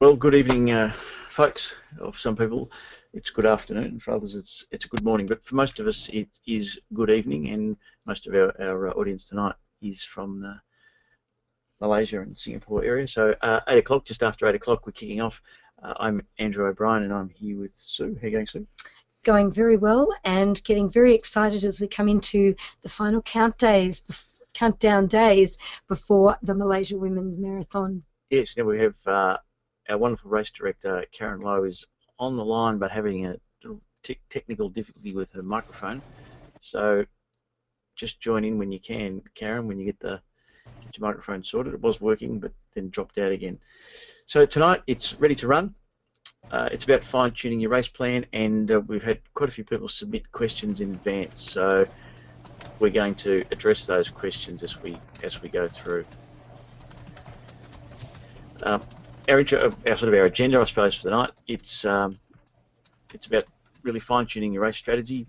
Well, good evening, folks. For some people, it's good afternoon, and for others, it's a good morning. But for most of us, it is good evening, and most of our audience tonight is from the Malaysia and Singapore area. So 8 o'clock, just after 8 o'clock, we're kicking off. I'm Andrew O'Brien, and I'm here with Sue. How are you going, Sue? Going very well, and getting very excited as we come into the final countdown days before the Malaysia Women's Marathon. Yes, now we have our wonderful race director, Karen Lowe, is on the line but having a technical difficulty with her microphone. So just join in when you can, Karen, when you get your microphone sorted. It was working, but then dropped out again. So tonight it's ready to run. It's about fine-tuning your race plan, and we've had quite a few people submit questions in advance. So we're going to address those questions as we go through. Our agenda, I suppose, for the night, it's about really fine-tuning your race strategy.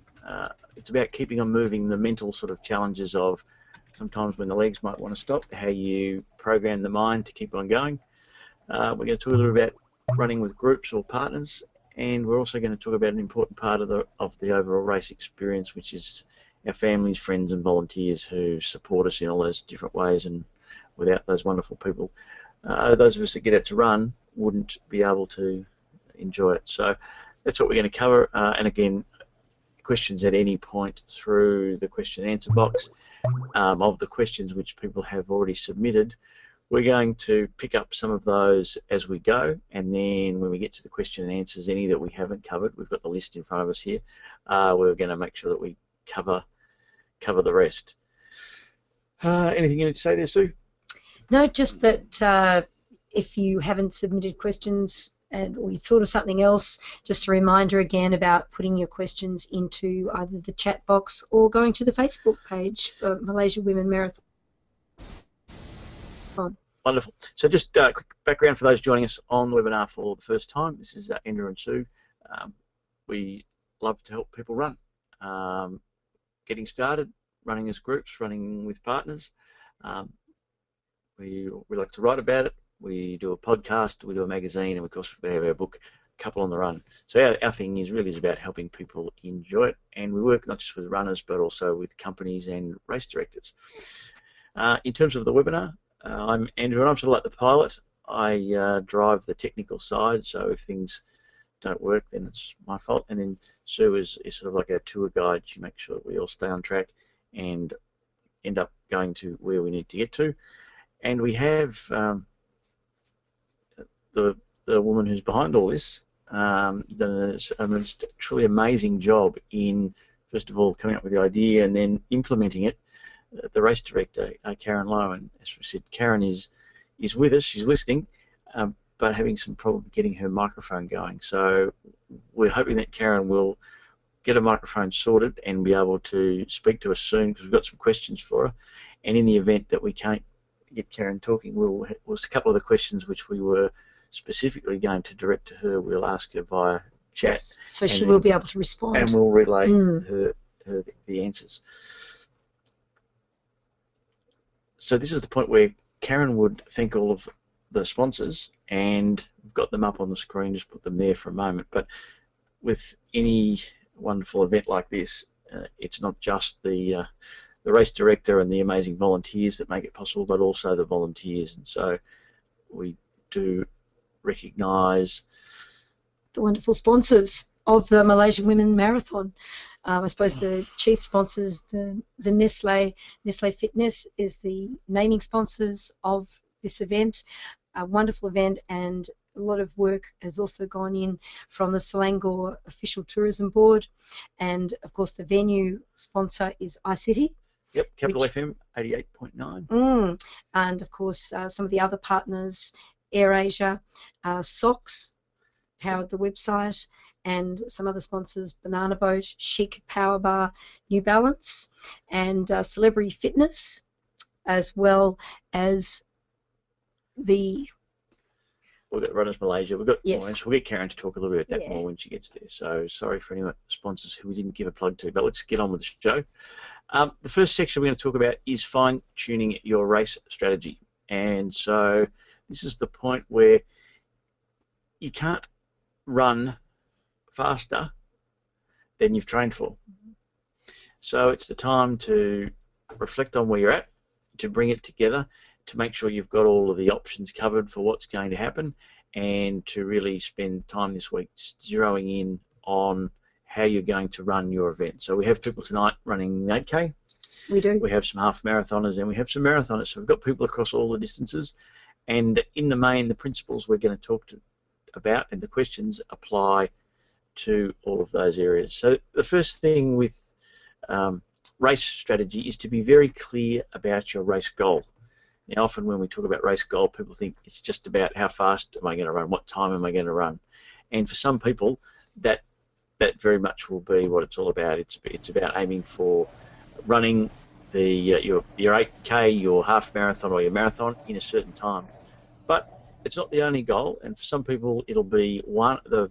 It's about keeping on moving, the mental sort of challenges of sometimes when the legs might want to stop, how you program the mind to keep on going. We're going to talk a little about running with groups or partners, and we're also going to talk about an important part of the overall race experience, which is our families, friends, and volunteers who support us in all those different ways. And without those wonderful people, those of us that get out to run wouldn't be able to enjoy it. So that's what we're going to cover. And again, questions at any point through the question and answer box of the questions which people have already submitted. We're going to pick up some of those as we go, and then when we get to the question and answers, any that we haven't covered, we've got the list in front of us here, we're going to make sure that we cover the rest. Anything you need to say there, Sue? No, just that if you haven't submitted questions or you thought of something else, just a reminder again about putting your questions into either the chat box or going to the Facebook page for Malaysia Women Marathon. Wonderful. So just quick background for those joining us on the webinar for the first time. This is Andrew and Sue. We love to help people run. Getting started, running as groups, running with partners. We like to write about it. We do a podcast, we do a magazine, and of course we have our book, Couple on the Run. So our thing is about helping people enjoy it, and we work not just with runners but also with companies and race directors. In terms of the webinar, I'm Andrew, and I'm sort of like the pilot. I drive the technical side, so if things don't work, then it's my fault. And then Sue is sort of like our tour guide. She makes sure that we all stay on track and end up going to where we need to get to. And we have the woman who's behind all this done a truly amazing job in, first of all, coming up with the idea and then implementing it. The race director, Karen Lowe, and as we said, Karen is with us. She's listening, but having some problem getting her microphone going. So we're hoping that Karen will get a microphone sorted and be able to speak to us soon, because we've got some questions for her. And in the event that we can't get Karen talking, was a couple of the questions which we were specifically going to direct to her. We'll ask her via chat. Yes, so she will be able to respond. And we'll relay her the answers. So this is the point where Karen would thank all of the sponsors, and we've got them up on the screen, just put them there for a moment. But with any wonderful event like this, it's not just the race director and the amazing volunteers that make it possible, but also the volunteers. And so we do recognise the wonderful sponsors of the Malaysian Women Marathon. I suppose the chief sponsors, the Nestle Fitness is the naming sponsors of this event. A wonderful event, and a lot of work has also gone in from the Selangor Official Tourism Board, and of course the venue sponsor is iCity. Yep, Capital FM 88.9. And of course some of the other partners, AirAsia, Socks powered the website, and some other sponsors, Banana Boat, Chic Power Bar, New Balance, and Celebrity Fitness, as well as the... We've got Runners Malaysia. We've got yes. more, so we'll get Karen to talk a little bit about that more when she gets there. So sorry for any sponsors who we didn't give a plug to, but let's get on with the show. The first section we're going to talk about is fine-tuning your race strategy. And so this is the point where you can't run faster than you've trained for. So it's the time to reflect on where you're at, to bring it together, to make sure you've got all of the options covered for what's going to happen, and to really spend time this week zeroing in on how you're going to run your event. So we have people tonight running 8K. We do. We have some half marathoners and we have some marathoners. So we've got people across all the distances. And in the main, the principles we're going to talk about and the questions apply to all of those areas. So the first thing with race strategy is to be very clear about your race goal. Now, often when we talk about race goal, people think it's just about how fast am I going to run, what time am I going to run. And for some people, that very much will be what it's all about. It's about aiming for running your 8K, your half marathon or your marathon in a certain time. But it's not the only goal, and for some people it'll be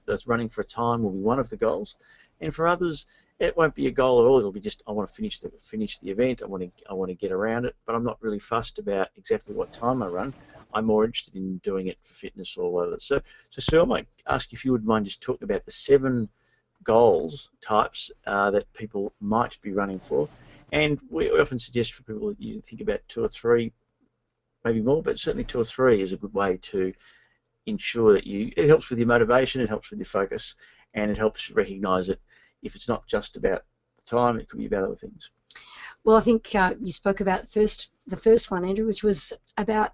that's running for a time will be one of the goals, and for others it won't be a goal at all. It'll be just, I want to finish the event. I want to get around it, but I'm not really fussed about exactly what time I run. I'm more interested in doing it for fitness or whatever. So Sue, I might ask if you would mind just talking about the 7 goals types that people might be running for, and we often suggest for people that you think about 2 or 3, maybe more, but certainly 2 or 3 is a good way to ensure that it helps with your motivation, it helps with your focus, and it helps you recognise that if it's not just about the time, it could be about other things. Well, I think you spoke about the first one, Andrew, which was about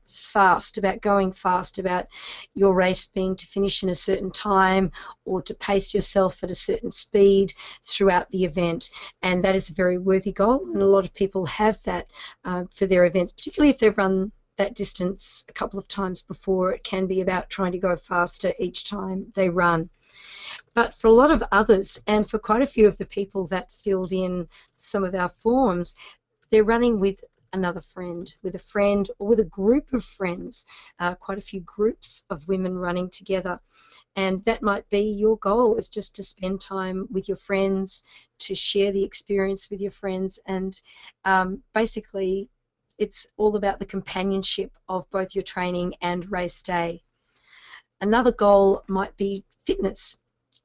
going fast, about your race being to finish in a certain time or to pace yourself at a certain speed throughout the event. And that is a very worthy goal, and a lot of people have that for their events, particularly if they've run that distance a couple of times before. It can be about trying to go faster each time they run. But for a lot of others, and for quite a few of the people that filled in some of our forms, they're running with another friend, with a friend or with a group of friends, quite a few groups of women running together. And that might be your goal, is just to spend time with your friends, to share the experience with your friends, and basically it's all about the companionship of both your training and race day. Another goal might be fitness.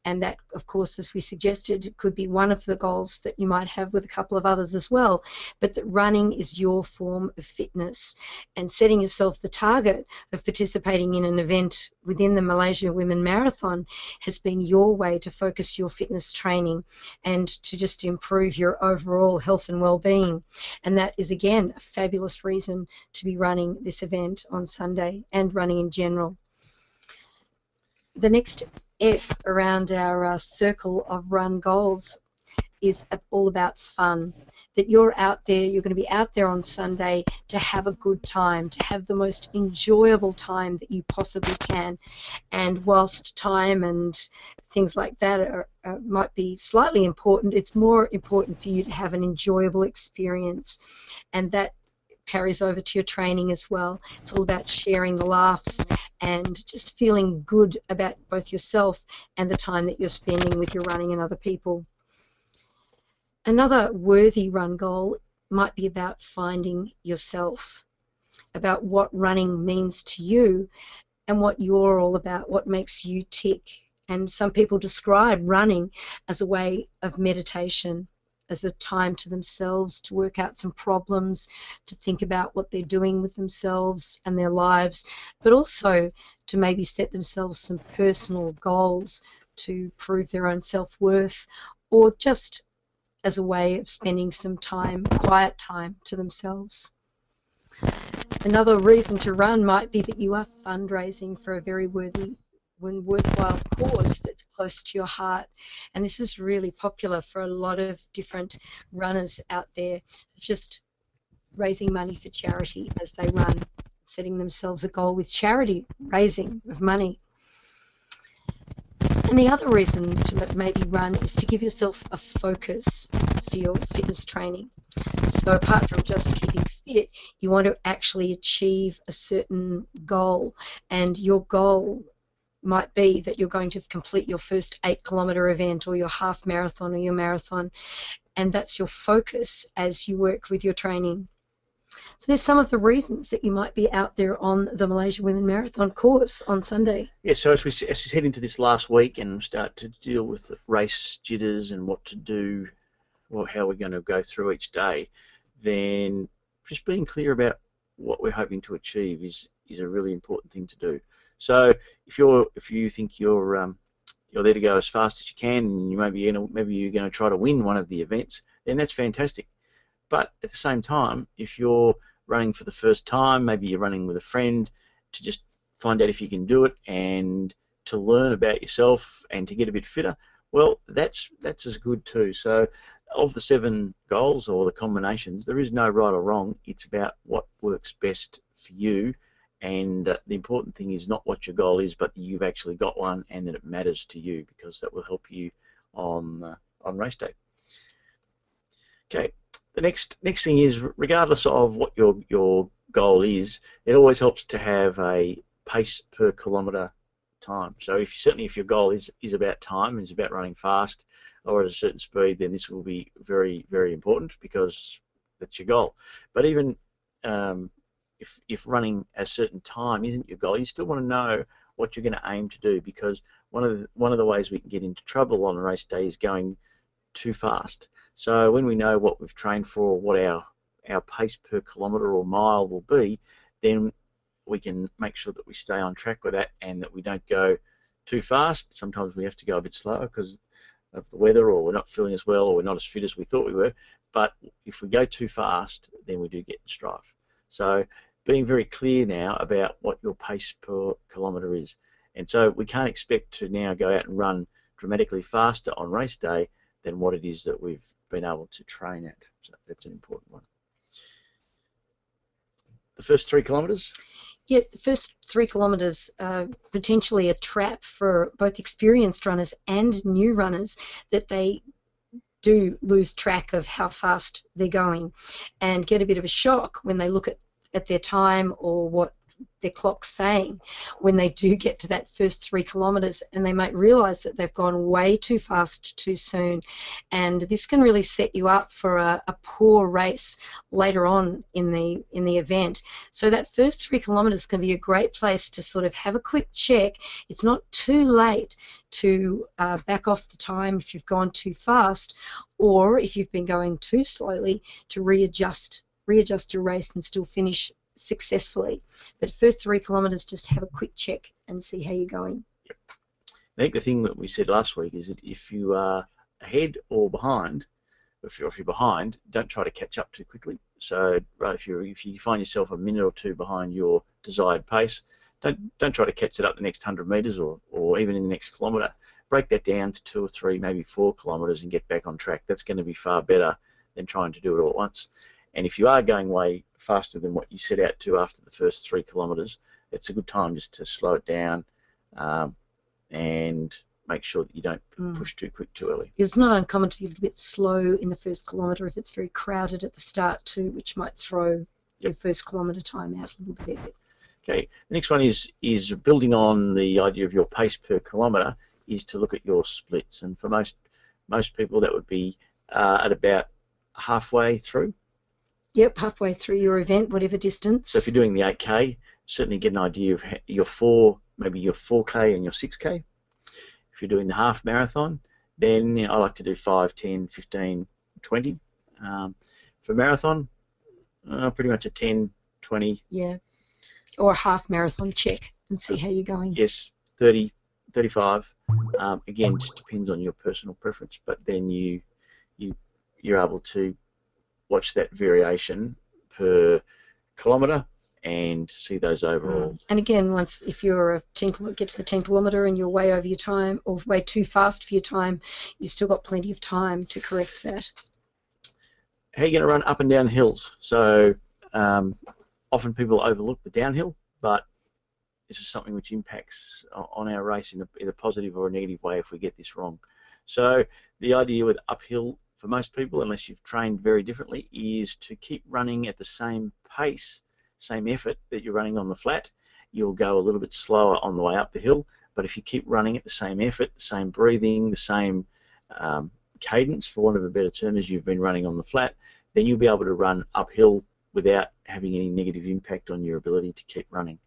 And that, of course, as we suggested, could be one of the goals that you might have with a couple of others as well. But that running is your form of fitness, and setting yourself the target of participating in an event within the Malaysia Women Marathon has been your way to focus your fitness training and to just improve your overall health and well-being. And that is, again, a fabulous reason to be running this event on Sunday and running in general. The next F around our circle of run goals is all about fun. That you're out there, you're going to be out there on Sunday to have a good time, to have the most enjoyable time that you possibly can. And whilst time and things like that might be slightly important, it's more important for you to have an enjoyable experience. And that carries over to your training as well. It's all about sharing the laughs and just feeling good about both yourself and the time that you're spending with your running and other people. Another worthy run goal might be about finding yourself, about what running means to you and what you're all about, what makes you tick. And some people describe running as a way of meditation, as a time to themselves to work out some problems, to think about what they're doing with themselves and their lives, but also to maybe set themselves some personal goals to prove their own self-worth, or just as a way of spending some time, quiet time, to themselves. Another reason to run might be that you are fundraising for a very worthwhile cause that's close to your heart. And this is really popular for a lot of different runners out there, just raising money for charity as they run, setting themselves a goal with charity, raising of money. And the other reason to maybe run is to give yourself a focus for your fitness training. So apart from just keeping fit, you want to actually achieve a certain goal, and your goal might be that you're going to complete your first 8-kilometre event or your half marathon or your marathon, and that's your focus as you work with your training. So there's some of the reasons that you might be out there on the Malaysia Women Marathon course on Sunday. Yeah, so as we head into this last week and start to deal with the race jitters and what to do, or how we're going to go through each day, then just being clear about what we're hoping to achieve is a really important thing to do. So if you think you're there to go as fast as you can, and maybe you're going to try to win one of the events, then that's fantastic. But at the same time, if you're running for the first time, maybe you're running with a friend to just find out if you can do it and to learn about yourself and to get a bit fitter, well, that's as good too. So of the 7 goals or the combinations, there is no right or wrong. It's about what works best for you, and the important thing is not what your goal is, but that you've actually got one and that it matters to you, because that will help you on race day. Okay. The next thing is, regardless of what your goal is, it always helps to have a pace per kilometre time. So certainly if your goal is about time and is about running fast or at a certain speed, then this will be very, very important, because that's your goal. But even if running a certain time isn't your goal, you still want to know what you're going to aim to do, because one of the ways we can get into trouble on a race day is going too fast. So when we know what we've trained for, what our pace per kilometre or mile will be, then we can make sure that we stay on track with that and that we don't go too fast. Sometimes we have to go a bit slower because of the weather, or we're not feeling as well, or we're not as fit as we thought we were. But if we go too fast, then we do get in strife. So being very clear now about what your pace per kilometre is. And so we can't expect to now go out and run dramatically faster on race day than what it is that we've been able to train at. So that's an important one. The first 3 kilometres? Yes, the first 3 kilometres are potentially a trap for both experienced runners and new runners, that they do lose track of how fast they're going and get a bit of a shock when they look at their time or what their clock's saying when they do get to that first 3 kilometres, and they might realise that they've gone way too fast too soon, and this can really set you up for a poor race later on in the event. So that first 3 kilometres can be a great place to sort of have a quick check. It's not too late to back off the time if you've gone too fast, or if you've been going too slowly, to readjust your race and still finish successfully. But first 3 kilometres, just have a quick check and see how you're going. Yep. I think the thing that we said last week is that if you are ahead or behind, if you're behind, don't try to catch up too quickly. So if you find yourself a minute or 2 behind your desired pace, don't try to catch it up the next 100 metres or even in the next kilometre. Break that down to 2 or 3, maybe 4 kilometres and get back on track. That's going to be far better than trying to do it all at once. And if you are going way faster than what you set out to after the first 3 kilometres, it's a good time just to slow it down and make sure that you don't push too quick too early. It's not uncommon to be a little bit slow in the first kilometre if it's very crowded at the start too, which might throw your first kilometre time out a little bit. Okay, the next one is building on the idea of your pace per kilometre, is to look at your splits. And for most people, that would be at about halfway through. Yep, halfway through your event, whatever distance. So if you're doing the 8K, certainly get an idea of maybe your 4K and your 6K. If you're doing the half marathon, then I like to do 5, 10, 15, 20. For marathon, pretty much a 10, 20. Yeah, or a half marathon check and see how you're going. Yes, 30, 35. Again, just depends on your personal preference, but then you're able to watch that variation per kilometre and see those overall. And again, if you're get to the 10 kilometre and you're way over your time or way too fast for your time, you've still got plenty of time to correct that. How are you going to run up and down hills? So often people overlook the downhill, but this is something which impacts on our race in a positive or a negative way if we get this wrong. So the idea with uphill, for most people, unless you've trained very differently, is to keep running at the same pace, same effort that you're running on the flat. You'll go a little bit slower on the way up the hill, but if you keep running at the same effort, the same breathing, the same cadence, for want of a better term, as you've been running on the flat, then you'll be able to run uphill without having any negative impact on your ability to keep running.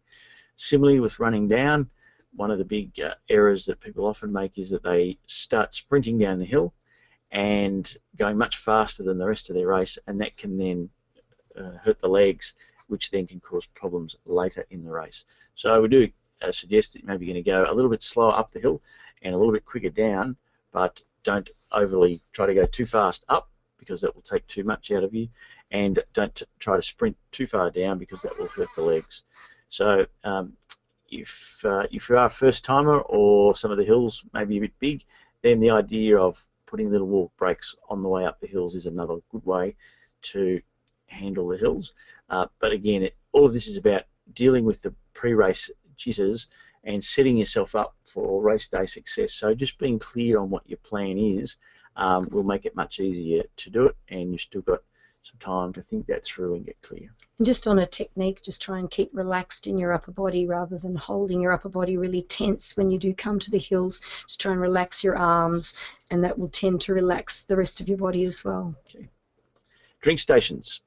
Similarly with running down, one of the big errors that people often make is that they start sprinting down the hill and going much faster than the rest of their race, and that can then hurt the legs, which then can cause problems later in the race. So we do suggest that maybe you're going to go a little bit slower up the hill and a little bit quicker down, but don't overly try to go too fast up, because that will take too much out of you, and don't try to sprint too far down, because that will hurt the legs. So if you are a first timer, or some of the hills may be a bit big, then the idea of putting little walk breaks on the way up the hills is another good way to handle the hills. But again, all of this is about dealing with the pre-race jitters and setting yourself up for race day success. So just being clear on what your plan is will make it much easier to do it, and you've still got some time to think that through and get clear. And just on a technique, just try and keep relaxed in your upper body rather than holding your upper body really tense when you do come to the hills. Just try and relax your arms, and that will tend to relax the rest of your body as well. Okay. Drink stations.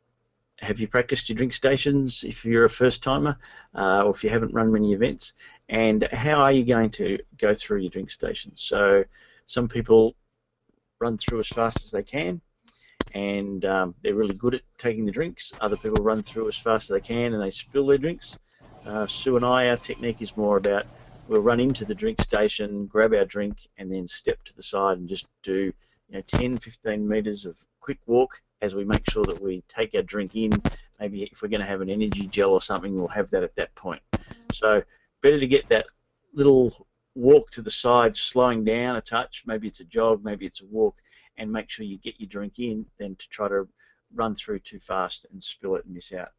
Have you practiced your drink stations if you're a first timer, or if you haven't run many events? And how are you going to go through your drink stations? So some people run through as fast as they can, and they're really good at taking the drinks. Other people run through as fast as they can and they spill their drinks. Sue and I, our technique is more about, we'll run into the drink station, grab our drink, and then step to the side and just do 10-15 meters of quick walk as we make sure that we take our drink in. Maybe if we're going to have an energy gel or something, we'll have that at that point. So better to get that little walk to the side, slowing down a touch. Maybe it's a jog, maybe it's a walk, and make sure you get your drink in, than to try to run through too fast and spill it and miss out.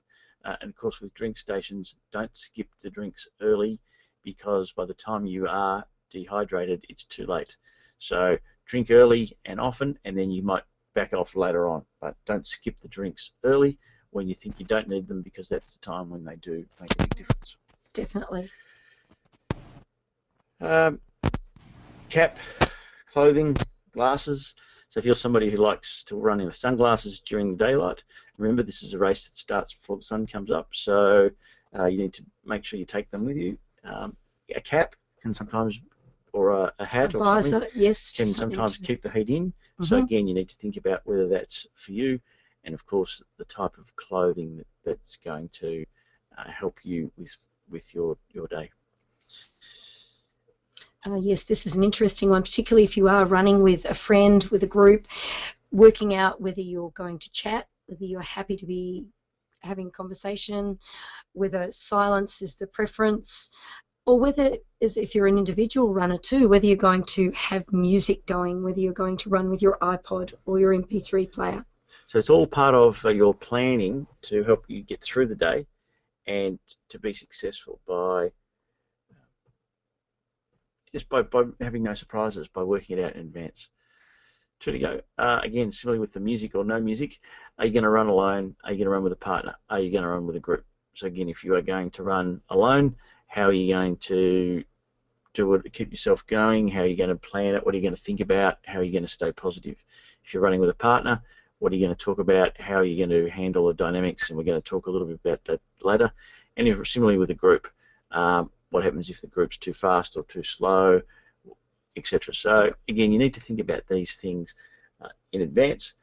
And of course, with drink stations, don't skip the drinks early, because by the time you are dehydrated, it's too late. So drink early and often, and then you might back off later on. But don't skip the drinks early when you think you don't need them, because that's the time when they do make a big difference. Definitely. Cap, clothing, glasses. So if you're somebody who likes to run in with sunglasses during the daylight, remember this is a race that starts before the sun comes up, so you need to make sure you take them with you. A cap can sometimes, or a hat or something, yes, can sometimes keep the heat in. So again, you need to think about whether that's for you, and of course the type of clothing that's going to help you with your day. Yes, this is an interesting one, particularly if you are running with a friend, with a group, working out whether you're going to chat, whether you're happy to be having conversation, whether silence is the preference, or whether, as if you're an individual runner too, whether you're going to have music going, whether you're going to run with your iPod or your MP3 player. So it's all part of your planning to help you get through the day and to be successful by having no surprises, by working it out in advance. Two to go. Again, similarly with the music or no music, are you going to run alone? Are you going to run with a partner? Are you going to run with a group? So again, if you are going to run alone, how are you going to do it to keep yourself going? How are you going to plan it? What are you going to think about? How are you going to stay positive? If you're running with a partner, what are you going to talk about? How are you going to handle the dynamics? And we're going to talk a little bit about that later. And similarly with a group, what happens if the group's too fast or too slow, etc. So again, you need to think about these things in advance.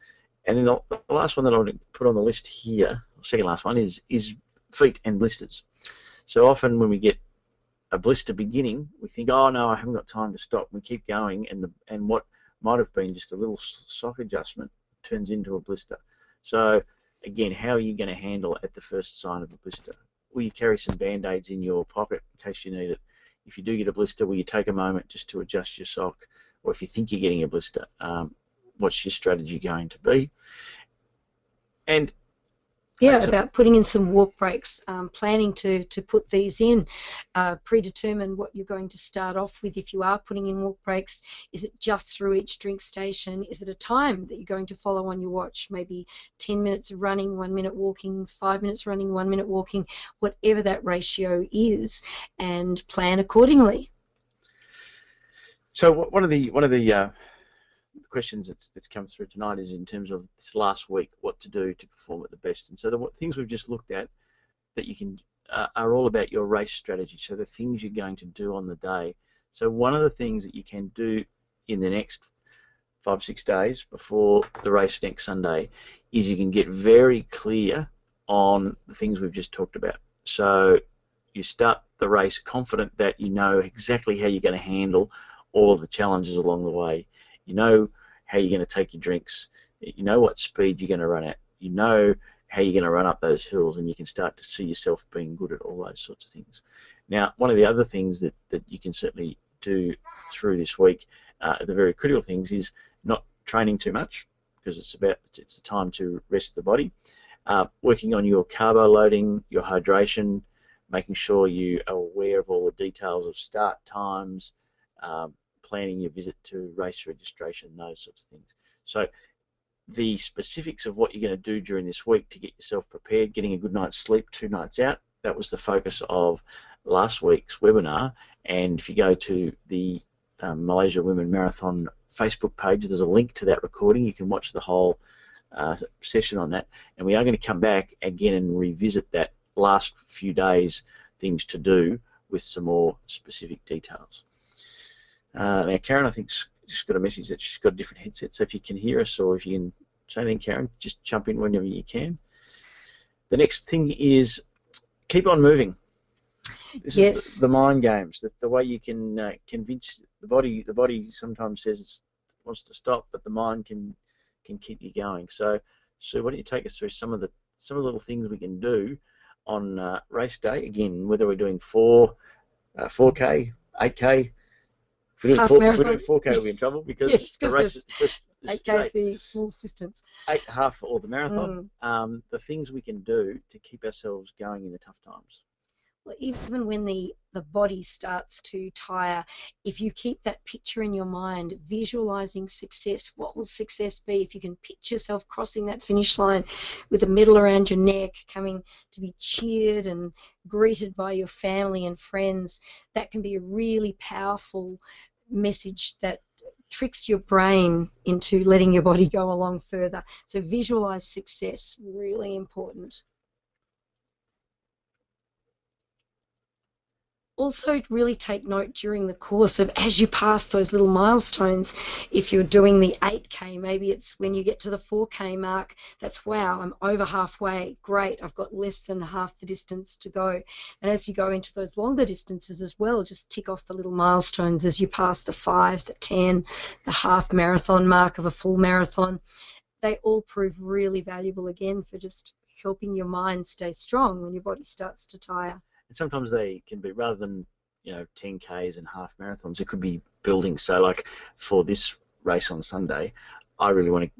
And then the last one that I want to put on the list here, second last one, is feet and blisters. So often when we get a blister beginning, we think, oh no, I haven't got time to stop. We keep going, and what might have been just a little sock adjustment turns into a blister. So again, how are you going to handle at the first sign of a blister? Will you carry some band-aids in your pocket in case you need it? If you do get a blister, will you take a moment just to adjust your sock? Or if you think you're getting a blister, what's your strategy going to be? And yeah, about putting in some walk breaks, planning to put these in, predetermine what you're going to start off with. If you are putting in walk breaks, is it just through each drink station? Is it a time that you're going to follow on your watch? Maybe 10 minutes of running, 1 minute walking, 5 minutes running, 1 minute walking, whatever that ratio is, and plan accordingly. So one of the questions that's come through tonight is in terms of this last week, what to do to perform at the best. And so the things we've just looked at that you can are all about your race strategy. So the things you're going to do on the day. So one of the things that you can do in the next 5-6 days before the race next Sunday is you can get very clear on the things we've just talked about. So you start the race confident that you know exactly how you're going to handle all of the challenges along the way. You know how you're going to take your drinks. You know what speed you're going to run at. You know how you're going to run up those hills, and you can start to see yourself being good at all those sorts of things. Now, one of the other things that you can certainly do through this week, the very critical things, is not training too much, because it's the time to rest the body. Working on your carbo loading, your hydration, making sure you are aware of all the details of start times, planning your visit to race registration, those sorts of things. So the specifics of what you're going to do during this week to get yourself prepared, getting a good night's sleep, 2 nights out, that was the focus of last week's webinar. And if you go to the Malaysia Women Marathon Facebook page, there's a link to that recording. You can watch the whole session on that. And we are going to come back again and revisit that last few days, things to do, with some more specific details. Now, Karen, I think, just got a message that she's got a different headset, so if you can hear us, or if you can say anything, Karen, just jump in whenever you can. The next thing is keep on moving. This is the mind games, the way you can convince the body. The body sometimes says it wants to stop, but the mind can keep you going. So why don't you take us through some of the little things we can do on race day? Again, whether we're doing 4K, 8K. If we're doing 4K, we'll be in trouble, because yes, the race is 8K is the smallest distance. 8.5 or the marathon. The things we can do to keep ourselves going in the tough times. Well, even when the body starts to tire, if you keep that picture in your mind, visualizing success, what will success be? If you can picture yourself crossing that finish line with a medal around your neck, coming to be cheered and greeted by your family and friends, that can be a really powerful message that tricks your brain into letting your body go along further. So visualize success, really important. Also, really take note during the course of, as you pass those little milestones, if you're doing the 8K, maybe it's when you get to the 4K mark, that's, wow, I'm over halfway, great, I've got less than half the distance to go. And as you go into those longer distances as well, just tick off the little milestones as you pass the 5, the 10, the half marathon mark of a full marathon. They all prove really valuable, again, for just helping your mind stay strong when your body starts to tire. And sometimes they can be, rather than 10Ks and half marathons, it could be building. So like for this race on Sunday, I really want to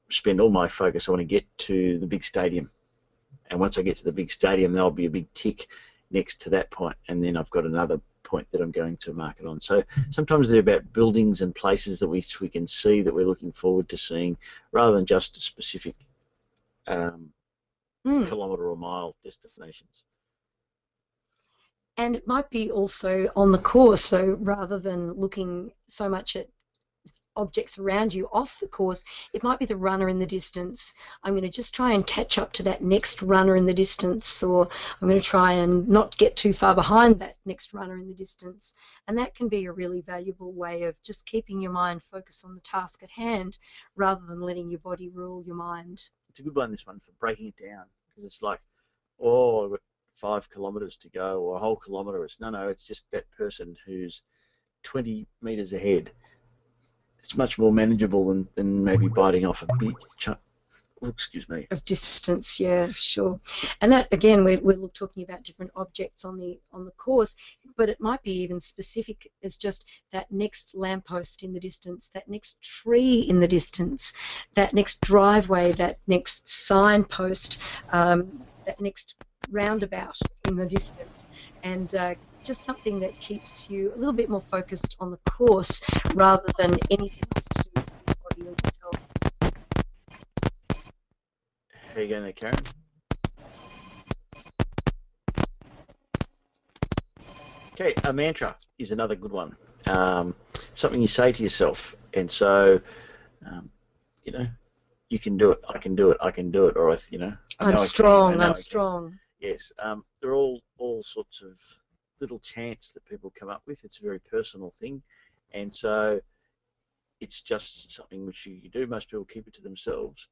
spend all my focus. I want to get to the big stadium, and once I get to the big stadium, there'll be a big tick next to that point, and then I've got another point that I'm going to mark it on. So sometimes they're about buildings and places that we can see that we're looking forward to seeing, rather than just specific kilometre or mile destinations. And it might be also on the course, so rather than looking so much at objects around you off the course, it might be the runner in the distance. I'm going to just try and catch up to that next runner in the distance, or I'm going to try and not get too far behind that next runner in the distance. And that can be a really valuable way of just keeping your mind focused on the task at hand, rather than letting your body rule your mind. It's a good one, this one, for breaking it down, because it's like, oh, I've got 5 kilometres to go, or a whole kilometre. It's just that person who's 20 metres ahead. It's much more manageable than maybe biting off a big chunk. Excuse me. Of distance, yeah, sure. And that, again, we're talking about different objects on the course, but it might be even specific as just that next lamppost in the distance, that next tree in the distance, that next driveway, that next signpost, that next roundabout in the distance, and just something that keeps you a little bit more focused on the course rather than anything else to do with your body or yourself. How are you going there, Karen? Okay, a mantra is another good one. Something you say to yourself. And so you know, you can do it, I can do it, I can do it, or you know, I know I'm I can, I strong, know I'm I can. strong. Yes, there are all sorts of little chants that people come up with. It's a very personal thing, and so it's just something which you do. Most people keep it to themselves.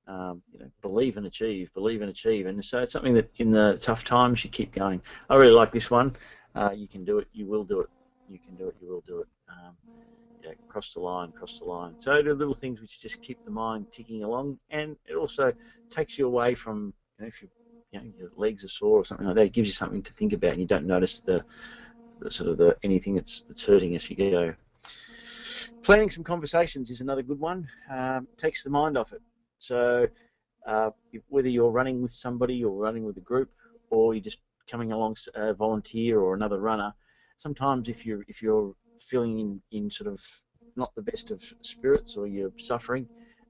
You know, believe and achieve, and so it's something that in the tough times you keep going. I really like this one. You can do it, you will do it. You can do it, you will do it. Yeah, cross the line, cross the line. So the little things which just keep the mind ticking along, and it also takes you away from, you know, if your legs are sore or something like that. It gives you something to think about, and you don't notice the sort of the anything that's hurting as you go. Planning some conversations is another good one. Takes the mind off it. So whether you're running with somebody or running with a group, or you're just coming along a volunteer or another runner, sometimes if you're feeling in sort of not the best of spirits, or you're suffering,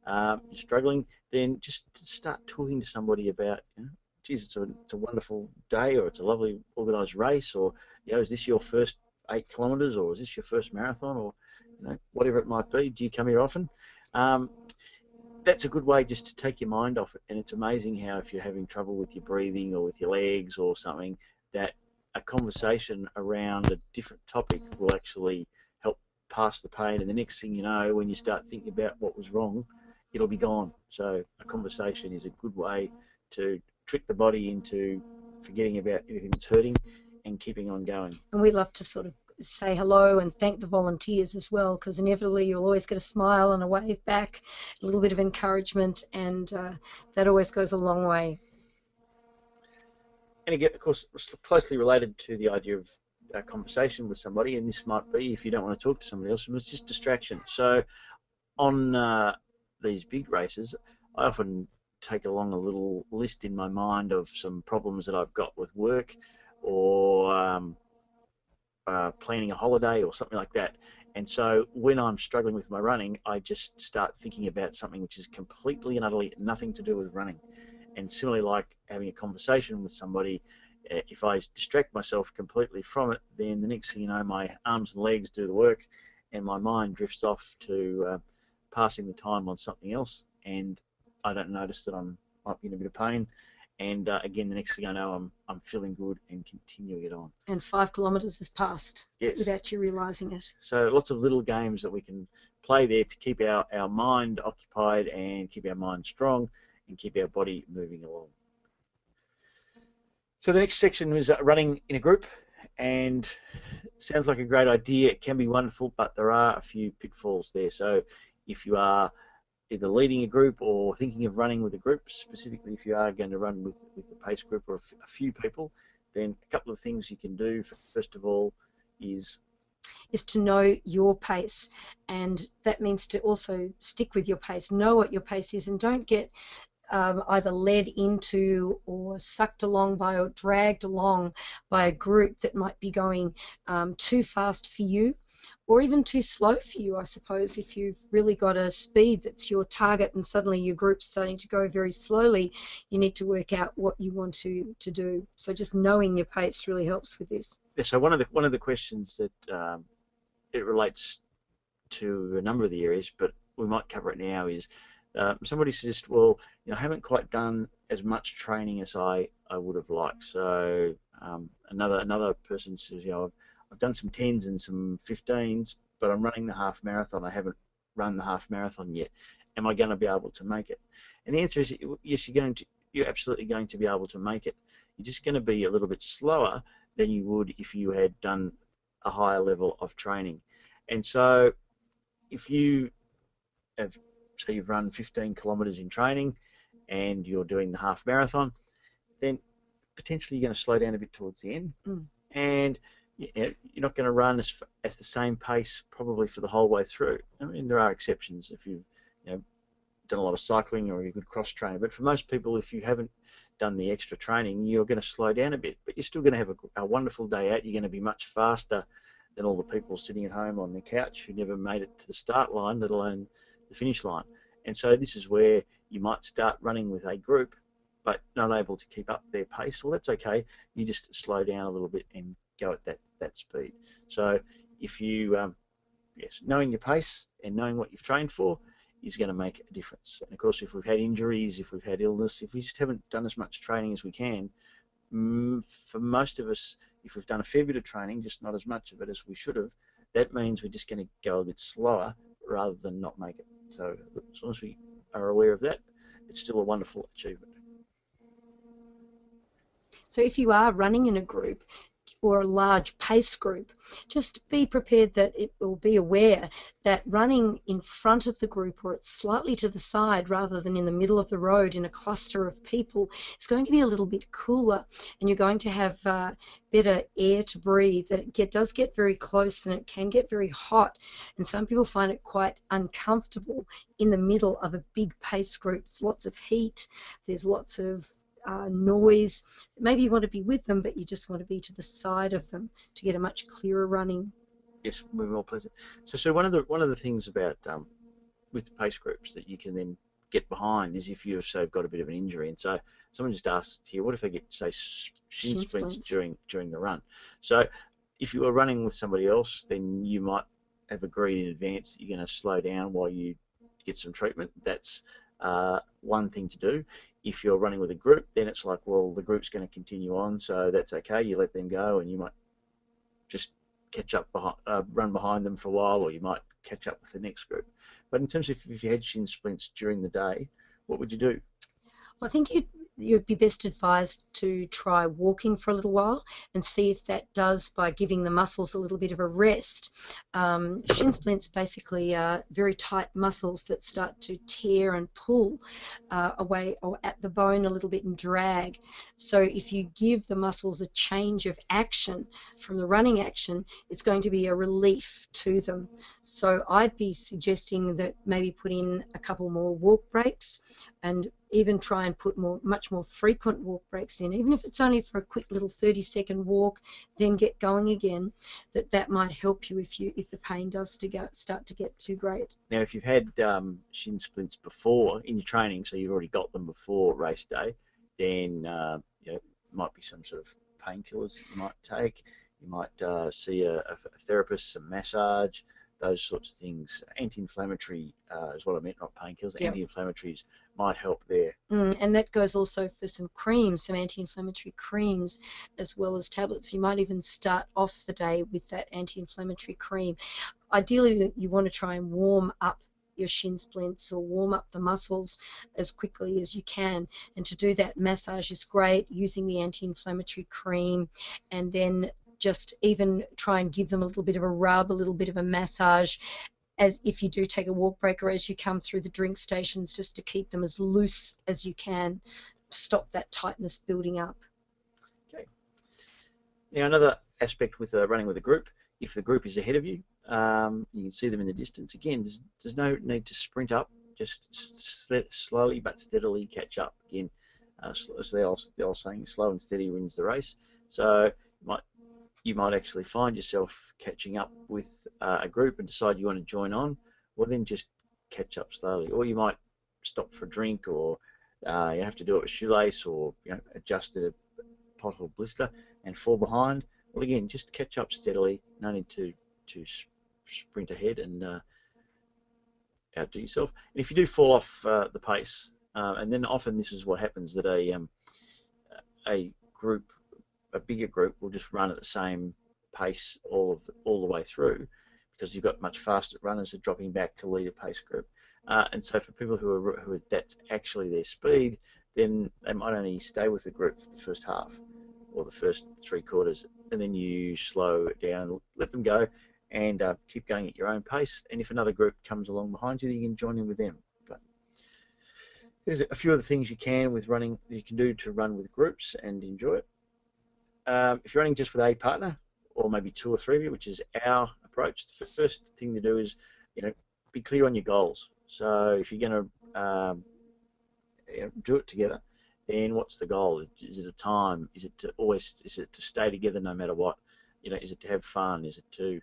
you're struggling, then just start talking to somebody about, you know, geez, it's a wonderful day, or it's a lovely organised race, or, you know, is this your first 8 kilometres, or is this your first marathon, or, you know, whatever it might be. Do you come here often? That's a good way just to take your mind off it. And it's amazing how, if you're having trouble with your breathing or with your legs or something, that a conversation around a different topic will actually help pass the pain. And the next thing you know, when you start thinking about what was wrong, it'll be gone. So a conversation is a good way to trick the body into forgetting about anything that's hurting and keeping on going. And we love to sort of say hello and thank the volunteers as well, because inevitably you'll always get a smile and a wave back, a little bit of encouragement, and that always goes a long way. And again, of course, closely related to the idea of a conversation with somebody, and this might be, if you don't want to talk to somebody else, it's just distraction. So on these big races, I often take along a little list in my mind of some problems that I've got with work, or planning a holiday or something like that. And so when I'm struggling with my running, I just start thinking about something which is completely and utterly nothing to do with running. And similarly, like having a conversation with somebody, if I distract myself completely from it, then the next thing you know, my arms and legs do the work, and my mind drifts off to passing the time on something else, and I don't notice that I'm might be in a bit of pain. And again, the next thing I know, I'm feeling good and continuing it on. And 5 kilometres has passed, yes, without you realising it. So lots of little games that we can play there to keep our mind occupied and keep our mind strong and keep our body moving along. So the next section is running in a group, and sounds like a great idea. It can be wonderful, but there are a few pitfalls there. So if you are either leading a group or thinking of running with a group, specifically if you are going to run with the pace group or a few people, then a couple of things you can do. First of all is to know your pace, and that means to also stick with your pace. Know what your pace is, and don't get either led into or sucked along by or dragged along by a group that might be going too fast for you, or even too slow for you, I suppose. If you've really got a speed that's your target and suddenly your group's starting to go very slowly, you need to work out what you want to do. So just knowing your pace really helps with this. Yeah, so one of the questions that it relates to a number of the areas, but we might cover it now, is somebody says, well, you know, I haven't quite done as much training as I would have liked. So another person says, you know, I've done some 10s and some 15s, but I'm running the half marathon. I haven't run the half marathon yet. Am I going to be able to make it? And the answer is yes, you're absolutely going to be able to make it. You're just going to be a little bit slower than you would if you had done a higher level of training. And so if you have, say you've run 15 kilometres in training and you're doing the half marathon, then potentially you're going to slow down a bit towards the end, and you're not going to run at the same pace probably for the whole way through. I mean, there are exceptions if you've done a lot of cycling or you're a good cross trainer, but for most people, if you haven't done the extra training, you're going to slow down a bit, but you're still going to have a wonderful day out. You're going to be much faster than all the people sitting at home on their couch who never made it to the start line, let alone the finish line. And so this is where you might start running with a group but not able to keep up their pace. Well, that's okay. You just slow down a little bit and go at that speed. So if you, yes, knowing your pace and knowing what you've trained for is going to make a difference. And of course, if we've had injuries, if we've had illness, if we just haven't done as much training as we can, for most of us, if we've done a fair bit of training, just not as much of it as we should have, that means we're just going to go a bit slower rather than not make it. So as long as we are aware of that, it's still a wonderful achievement. So if you are running in a group or a large pace group, just be prepared that it will be aware that running in front of the group or it's slightly to the side rather than in the middle of the road in a cluster of people is going to be a little bit cooler, and you're going to have better air to breathe. That it does get very close and it can get very hot, and some people find it quite uncomfortable in the middle of a big pace group. There's lots of heat, there's lots of noise. Maybe you want to be with them, but you just want to be to the side of them to get a much clearer running. Yes, more pleasant. So one of the things about with pace groups that you can then get behind is if you've got a bit of an injury, and so someone just asked here, what if they get say shin splints during the run? So if you are running with somebody else, then you might have agreed in advance that you're going to slow down while you get some treatment. That's one thing to do. If you're running with a group, then it's like, well, the group's going to continue on, so that's okay. You let them go, and you might just catch up run behind them for a while, or you might catch up with the next group. But in terms of if you had shin splints during the day, what would you do? Well, I think you'd be best advised to try walking for a little while and see if that does, by giving the muscles a little bit of a rest. Shin splints basically are very tight muscles that start to tear and pull away or at the bone a little bit and drag. So if you give the muscles a change of action from the running action, it's going to be a relief to them. So I'd be suggesting that maybe put in a couple more walk breaks, and even try and put much more frequent walk breaks in, even if it's only for a quick little 30-second walk, then get going again. That might help you if the pain does start to get too great. Now, if you've had shin splints before in your training, so you've already got them before race day, then might be some sort of painkillers you might take. You might see a therapist, some massage, those sorts of things. Anti-inflammatory is what I meant, not painkillers. Yep. Anti-inflammatories might help there. And that goes also for some creams, some anti-inflammatory creams, as well as tablets. You might even start off the day with that anti-inflammatory cream. Ideally, you want to try and warm up your shin splints or warm up the muscles as quickly as you can. And to do that, massage is great, using the anti-inflammatory cream, and then just even try and give them a little bit of a rub, a little bit of a massage, as if you do take a walk break or as you come through the drink stations, just to keep them as loose as you can, stop that tightness building up. Okay. Now, another aspect with running with a group, if the group is ahead of you, you can see them in the distance. Again, there's no need to sprint up, just slowly but steadily catch up. Again, as the old saying, slow and steady wins the race. So you might actually find yourself catching up with a group and decide you want to join on, well then just catch up slowly. Or you might stop for a drink, or you have to do it with shoelace, or adjust a pothole blister and fall behind. Well, again, just catch up steadily. No need to sprint ahead and outdo yourself. And if you do fall off the pace, and then often this is what happens, that a bigger group will just run at the same pace all the way through, because you've got much faster runners who are dropping back to lead a pace group. And so for people who that's actually their speed, then they might only stay with the group for the first half or the first 3/4, and then you slow it down, let them go, and keep going at your own pace. And if another group comes along behind you, you can join in with them. But there's a few other things you can do to run with groups and enjoy it. If you're running just with a partner, or maybe 2 or 3 of you, which is our approach, the first thing to do is, be clear on your goals. So if you're going to do it together, then what's the goal? Is it a time? Is it to stay together no matter what? Is it to have fun? Is it to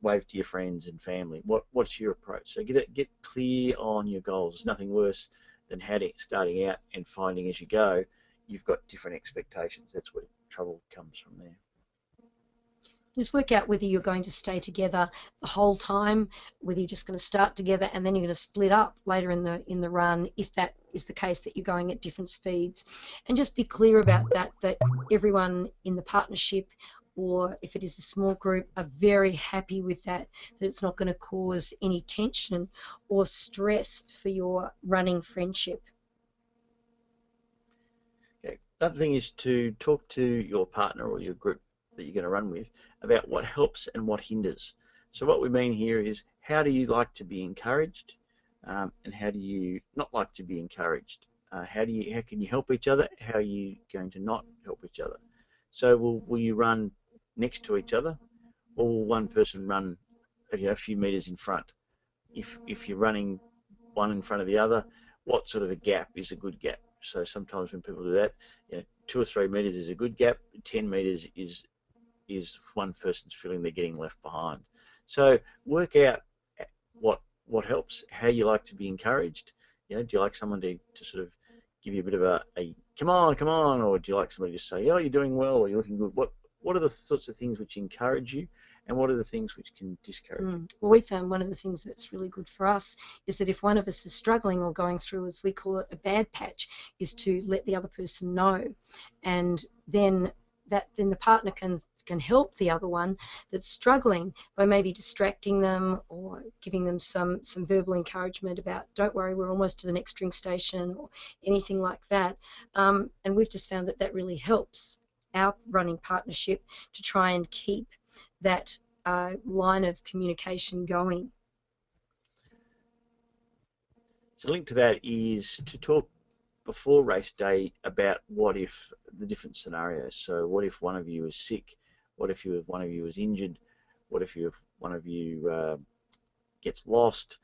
wave to your friends and family? What's your approach? So get clear on your goals. There's nothing worse than starting out and finding as you go you've got different expectations. That's where trouble comes from there. Just work out whether you're going to stay together the whole time, whether you're just going to start together and then you're going to split up later in the run, if that is the case, that you're going at different speeds. And just be clear about that everyone in the partnership, or if it is a small group, are very happy with that it's not going to cause any tension or stress for your running friendship. Okay. Another thing is to talk to your partner or your group that you're going to run with about what helps and what hinders. So what we mean here is, how do you like to be encouraged, and how do you not like to be encouraged? How can you help each other? How are you going to not help each other? So will you run next to each other, or will one person run a few meters in front? If you're running one in front of the other, what sort of a gap is a good gap? So sometimes when people do that, 2 or 3 meters is a good gap. 10 meters is one person's feeling they're getting left behind. So work out what helps, how you like to be encouraged. Do you like someone to sort of give you a bit of a come on, or do you like somebody to say, oh, you're doing well, or you're looking good? What are the sorts of things which encourage you, and what are the things which can discourage you? Well, we found one of the things that's really good for us is that if one of us is struggling or going through, as we call it, a bad patch, is to let the other person know, and then the partner can help the other one that's struggling by maybe distracting them or giving them some verbal encouragement about, don't worry, we're almost to the next drink station, or anything like that. And we've just found that really helps our running partnership to try and keep that line of communication going. So a link to that is to talk before race day about what if the different scenarios. So what if one of you is sick? What if one of you is injured? What if one of you gets lost?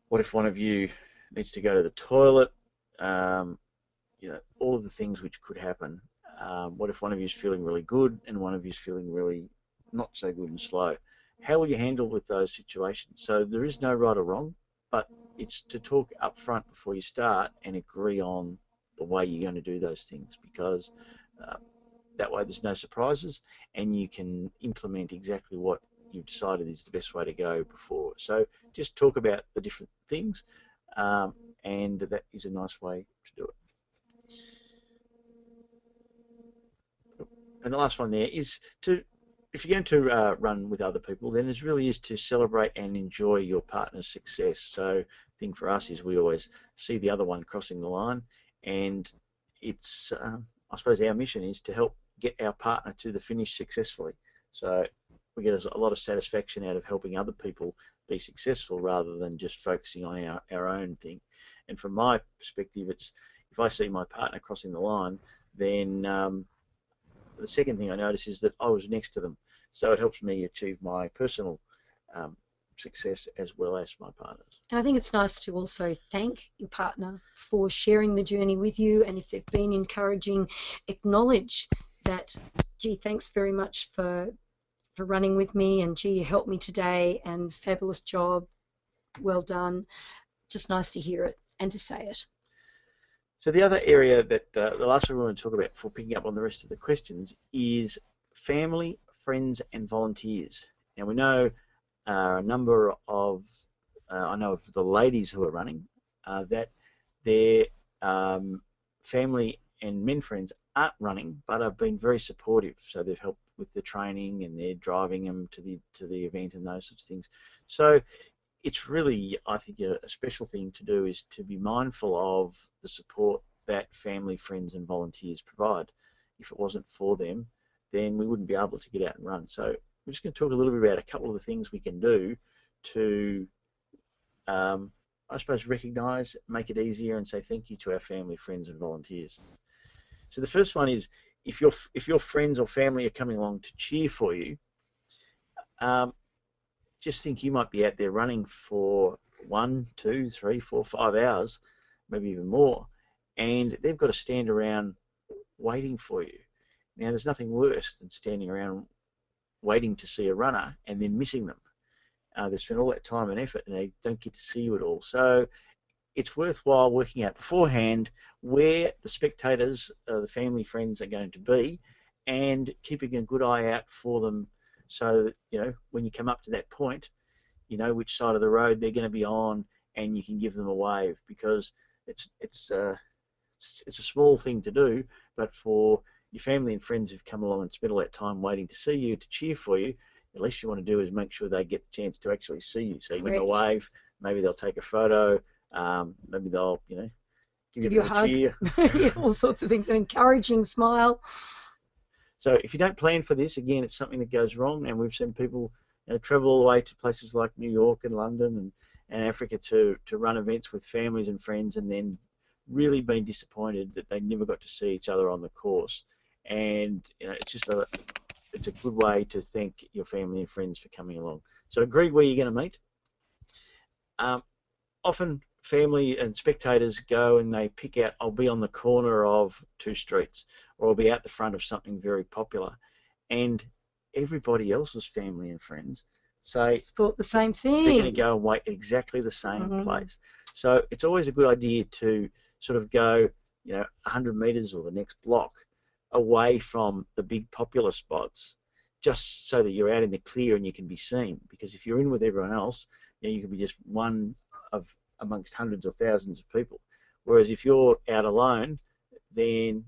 What if one of you needs to go to the toilet? All of the things which could happen. What if one of you is feeling really good and one of you is feeling really not so good and slow? How will you handle with those situations? So there is no right or wrong, but it's to talk up front before you start and agree on the way you're going to do those things, because that way there's no surprises and you can implement exactly what you've decided is the best way to go before. So just talk about the different things, and that is a nice way to do it. And the last one there is if you're going to run with other people, then it really is to celebrate and enjoy your partner's success. So the thing for us is we always see the other one crossing the line, and it's I suppose our mission is to help get our partner to the finish successfully. So we get a lot of satisfaction out of helping other people be successful rather than just focusing on our own thing. And from my perspective, it's if I see my partner crossing the line, then the second thing I notice is that I was next to them. So it helps me achieve my personal success as well as my partner's. And I think it's nice to also thank your partner for sharing the journey with you, and if they've been encouraging, acknowledge that, gee, thanks very much for running with me, and gee, you helped me today, and fabulous job, well done. Just nice to hear it and to say it. So the other area that the last one we want to talk about before picking up on the rest of the questions is family, friends and volunteers. Now we know a number of, I know of the ladies who are running, that their family and men friends aren't running but have been very supportive. So they've helped with the training and they're driving them to the event and those sorts of things. So it's really, I think, a special thing to do is to be mindful of the support that family, friends and volunteers provide. If it wasn't for them, then we wouldn't be able to get out and run. So we're just going to talk a little bit about a couple of the things we can do to, I suppose, recognise, make it easier and say thank you to our family, friends and volunteers. So the first one is, if your friends or family are coming along to cheer for you, just think you might be out there running for 1, 2, 3, 4, 5 hours, maybe even more, and they've got to stand around waiting for you. Now, there's nothing worse than standing around waiting to see a runner and then missing them. They spend all that time and effort and they don't get to see you at all. So it's worthwhile working out beforehand where the spectators, the family, friends are going to be, and keeping a good eye out for them so that, you know, when you come up to that point, you know which side of the road they're going to be on, and you can give them a wave, because it's a small thing to do, but for your family and friends who've come along and spent all that time waiting to see you, to cheer for you, the least you want to do is make sure they get the chance to actually see you. So you give them a wave, maybe they'll take a photo, maybe they'll, you know, give you a hug, cheer. Yeah, all sorts of things, an encouraging smile. So if you don't plan for this, again, it's something that goes wrong, and we've seen people, you know, travel all the way to places like New York and London and Africa to run events with families and friends, and then really been disappointed that they never got to see each other on the course. And you know, it's a good way to thank your family and friends for coming along. So agree where you're going to meet. Often family and spectators go and they pick out, I'll be on the corner of 2 streets, or I'll be out the front of something very popular, and everybody else's family and friends say thought the same thing. They're going to go and wait at exactly the same place. So it's always a good idea to sort of go, you know, 100 meters or the next block away from the big popular spots, just so that you're out in the clear and you can be seen. Because if you're in with everyone else, you know, you can be just one of amongst hundreds of thousands of people. Whereas if you're out alone, then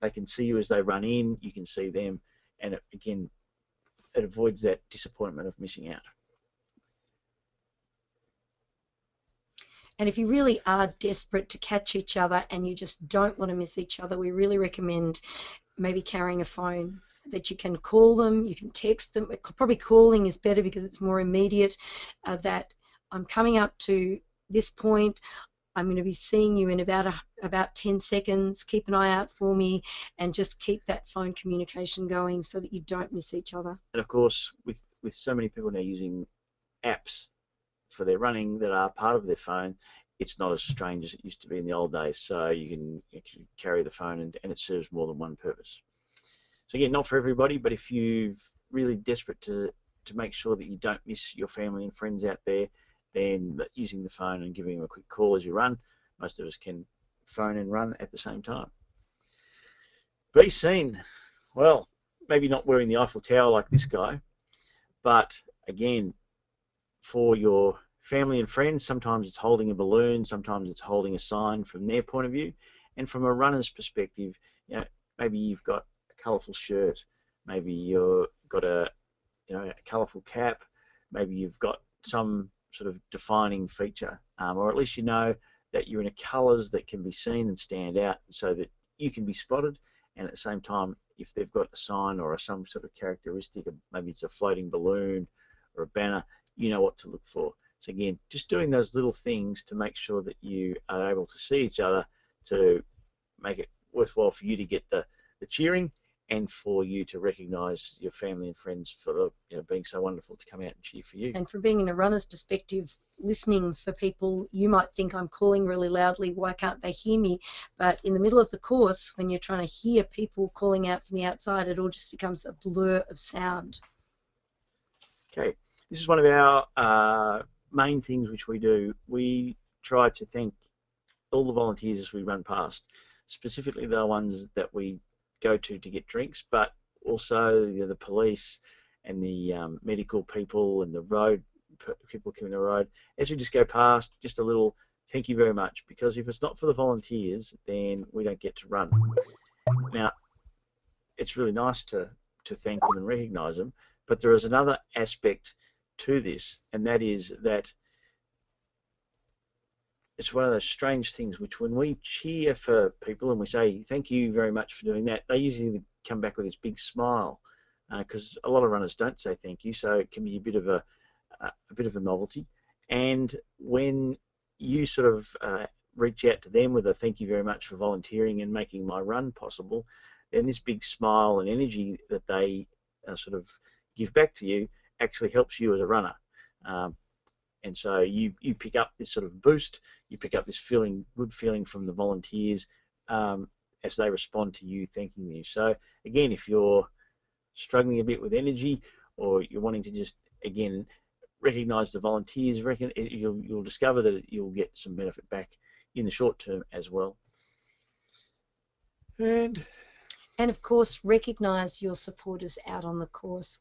they can see you as they run in, you can see them, and again, it avoids that disappointment of missing out. And if you really are desperate to catch each other and you just don't want to miss each other, we really recommend maybe carrying a phone that you can call them, you can text them. Probably calling is better because it's more immediate, that I'm coming up to this point, I'm going to be seeing you in about 10 seconds, keep an eye out for me, and just keep that phone communication going so that you don't miss each other. And of course, with so many people now using apps for their running that are part of their phone, it's not as strange as it used to be in the old days. So you can actually carry the phone and it serves more than one purpose. So again, not for everybody, but if you're really desperate to make sure that you don't miss your family and friends out there, then using the phone and giving them a quick call as you run. Most of us can phone and run at the same time. Be seen. Well, maybe not wearing the Eiffel Tower like this guy, but again, for your family and friends, sometimes it's holding a balloon, sometimes it's holding a sign from their point of view. And from a runner's perspective, you know, maybe you've got a colourful shirt, maybe you've got a colourful cap, maybe you've got some sort of defining feature, or at least you know that you're in a colours that can be seen and stand out so that you can be spotted. And at the same time, if they've got a sign or some sort of characteristic, maybe it's a floating balloon or a banner, you know what to look for. So again, just doing those little things to make sure that you are able to see each other, to make it worthwhile for you to get the cheering, and for you to recognise your family and friends for being so wonderful to come out and cheer for you. And from being in a runner's perspective, listening for people, you might think I'm calling really loudly, why can't they hear me? But in the middle of the course, when you're trying to hear people calling out from the outside, it all just becomes a blur of sound. Okay, this is one of our main things which we do. We try to thank all the volunteers as we run past, specifically the ones that we go to get drinks, but also the police and the medical people and the road people coming the road. As we just go past, just a little thank you very much, because if it's not for the volunteers, then we don't get to run. Now, it's really nice to thank them and recognise them, but there is another aspect to this, and that is that it's one of those strange things which, when we cheer for people and we say thank you very much for doing that, they usually come back with this big smile, because a lot of runners don't say thank you, so it can be a bit of a novelty. And when you sort of reach out to them with a thank you very much for volunteering and making my run possible, then this big smile and energy that they sort of give back to you actually helps you as a runner. And so you pick up this sort of boost, you pick up this good feeling from the volunteers as they respond to you thanking you. So again, if you're struggling a bit with energy, or you're wanting to just, again, recognise the volunteers, you'll discover that you'll get some benefit back in the short term as well. And of course, recognise your supporters out on the course.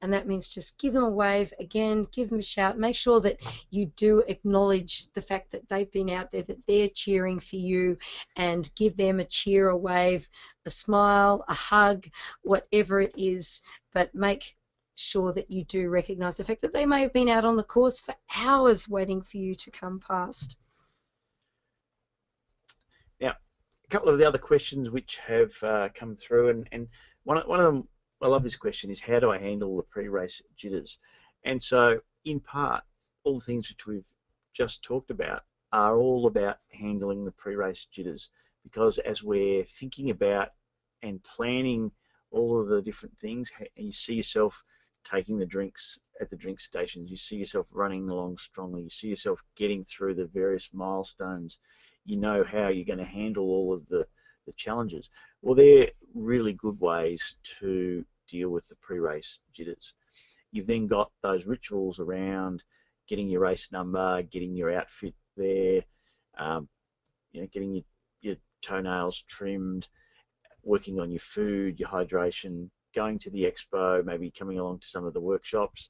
And that means just give them a wave again, give them a shout, make sure that you do acknowledge the fact that they've been out there, that they're cheering for you, and give them a cheer, a wave, a smile, a hug, whatever it is, but make sure that you do recognise the fact that they may have been out on the course for hours waiting for you to come past. Now, a couple of the other questions which have come through, and one of them, I love this question, is how do I handle the pre-race jitters? And so, in part, all the things which we've just talked about are all about handling the pre-race jitters, because as we're thinking about and planning all of the different things, and you see yourself taking the drinks at the drink stations, you see yourself running along strongly, you see yourself getting through the various milestones, you know how you're going to handle all of the challenges. Well, they're really good ways to deal with the pre-race jitters. You've then got those rituals around getting your race number, getting your outfit there, getting your toenails trimmed, working on your food, your hydration, going to the expo, maybe coming along to some of the workshops.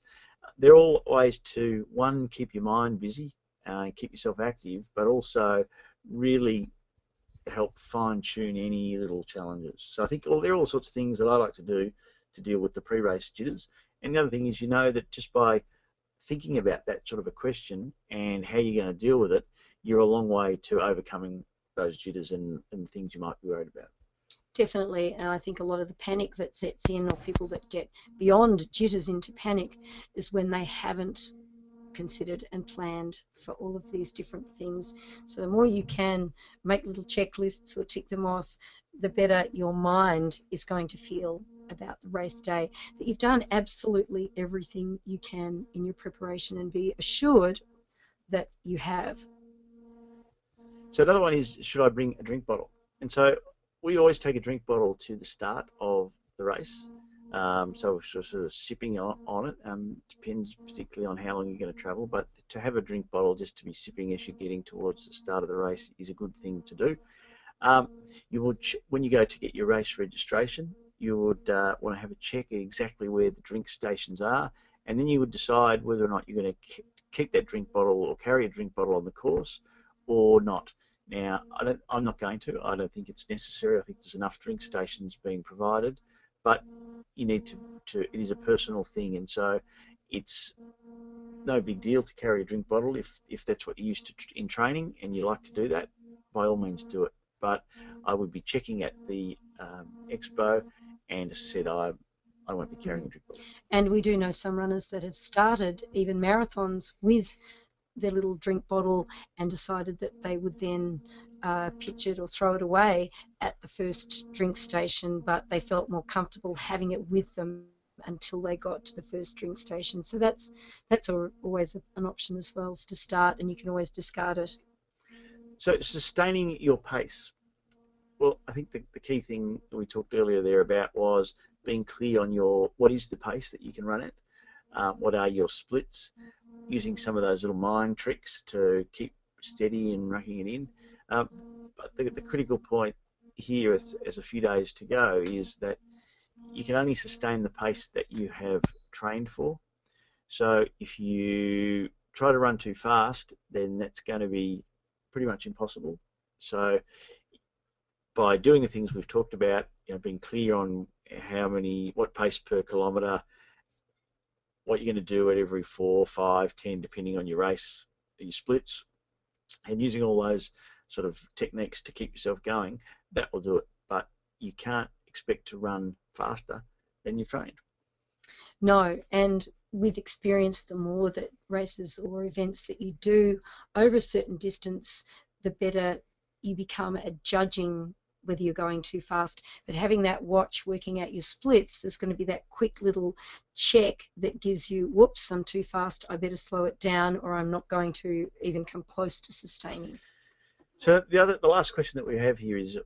They're all ways to, one, keep your mind busy, keep yourself active, but also really help fine-tune any little challenges. So I think there are all sorts of things that I like to do to deal with the pre-race jitters. And the other thing is, that just by thinking about that sort of a question and how you're going to deal with it, you're a long way to overcoming those jitters and things you might be worried about. Definitely, and I think a lot of the panic that sets in, or people that get beyond jitters into panic, is when they haven't considered and planned for all of these different things. So the more you can make little checklists or tick them off, the better your mind is going to feel about the race day, that you've done absolutely everything you can in your preparation, and be assured that you have. So another one is, should I bring a drink bottle? And so we always take a drink bottle to the start of the race. So we're sort of sipping on it. Depends particularly on how long you're going to travel, but to have a drink bottle just to be sipping as you're getting towards the start of the race is a good thing to do. You would, when you go to get your race registration, you would want to have a check at exactly where the drink stations are, and then you would decide whether or not you're going to keep that drink bottle or carry a drink bottle on the course or not. Now, I'm not going to. I don't think it's necessary. I think there's enough drink stations being provided, but you need to. It is a personal thing, and so it's no big deal to carry a drink bottle if that's what you're used to in training and you like to do that. By all means, do it. But I would be checking at the expo, and as I said, I won't be carrying a drink bottle. And we do know some runners that have started even marathons with their little drink bottle and decided that they would then pitch it or throw it away at the first drink station, but they felt more comfortable having it with them until they got to the first drink station. So that's always an option as well, is to start, and you can always discard it. So sustaining your pace. Well, I think the key thing that we talked earlier there about was being clear on what is the pace that you can run at, what are your splits, using some of those little mind tricks to keep steady and racking it in. But the critical point here, as a few days to go, is that you can only sustain the pace that you have trained for. So if you try to run too fast, then that's going to be pretty much impossible. So by doing the things we've talked about, being clear on what pace per kilometre, what you're going to do at every 4, 5, 10, depending on your race, your splits, and using all those sort of techniques to keep yourself going, that will do it. But you can't expect to run faster than you've trained. No, and with experience, the more that races or events that you do over a certain distance, the better you become at judging whether you're going too fast. But having that watch working out your splits, there's going to be that quick little check that gives you, whoops, I'm too fast, I better slow it down, or I'm not going to even come close to sustaining. So the last question that we have here is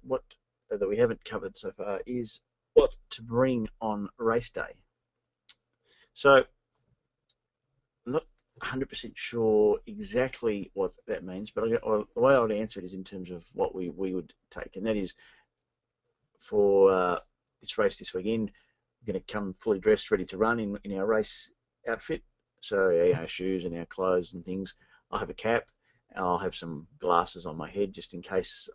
that we haven't covered so far is what to bring on race day. So I'm not 100% sure exactly what that means, but the way I would answer it is in terms of what we would take, and that is for this race this weekend, We're going to come fully dressed, ready to run in our race outfit. So our shoes and our clothes and things. I'll have a cap. I'll have some glasses on my head just in case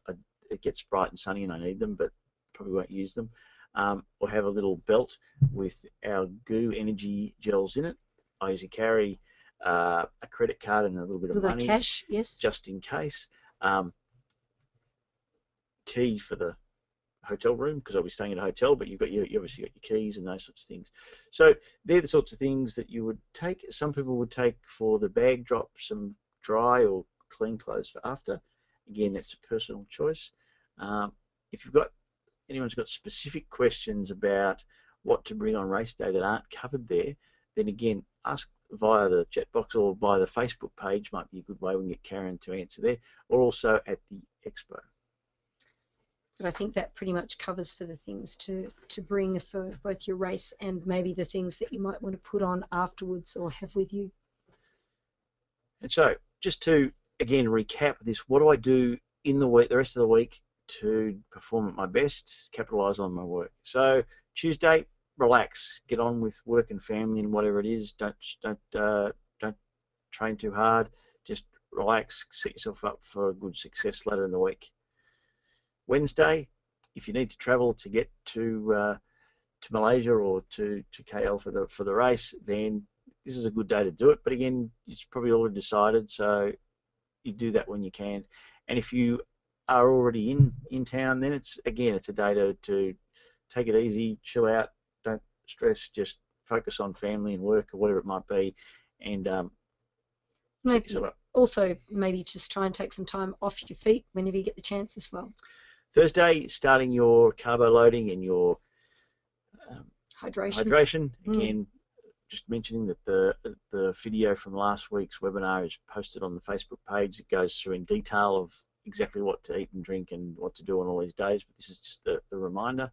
it gets bright and sunny and I need them, but probably won't use them. We'll have a little belt with our goo energy gels in it. I usually carry a credit card and a little bit of money, cash, yes, just in case. Key for the hotel room, because I'll be staying at a hotel, but you obviously got your keys and those sorts of things. So they're the sorts of things that you would take. Some people would take for the bag drop some dry or clean clothes for after. Again, that's a personal choice. If anyone's got specific questions about what to bring on race day that aren't covered there, then again, ask via the chat box or via the Facebook page. Might be a good way we can get Karen to answer there, or also at the expo. But I think that pretty much covers for the things to bring for both your race and maybe the things that you might want to put on afterwards or have with you. And so, just to again recap this, what do I do in the week, the rest of the week, to perform at my best, capitalise on my work? So Tuesday, relax, get on with work and family and whatever it is. Don't train too hard. Just relax, set yourself up for a good success later in the week. Wednesday, if you need to travel to get to Malaysia or to KL for the race, then this is a good day to do it. But again, it's probably already decided, so you do that when you can. And if you are already in town, then it's a day to take it easy, chill out, don't stress, just focus on family and work or whatever it might be, and set yourself up. Also, maybe just try and take some time off your feet whenever you get the chance as well. Thursday, starting your carbo loading and your hydration. Again, just mentioning that the video from last week's webinar is posted on the Facebook page. It goes through in detail of exactly what to eat and drink and what to do on all these days, but this is just the reminder.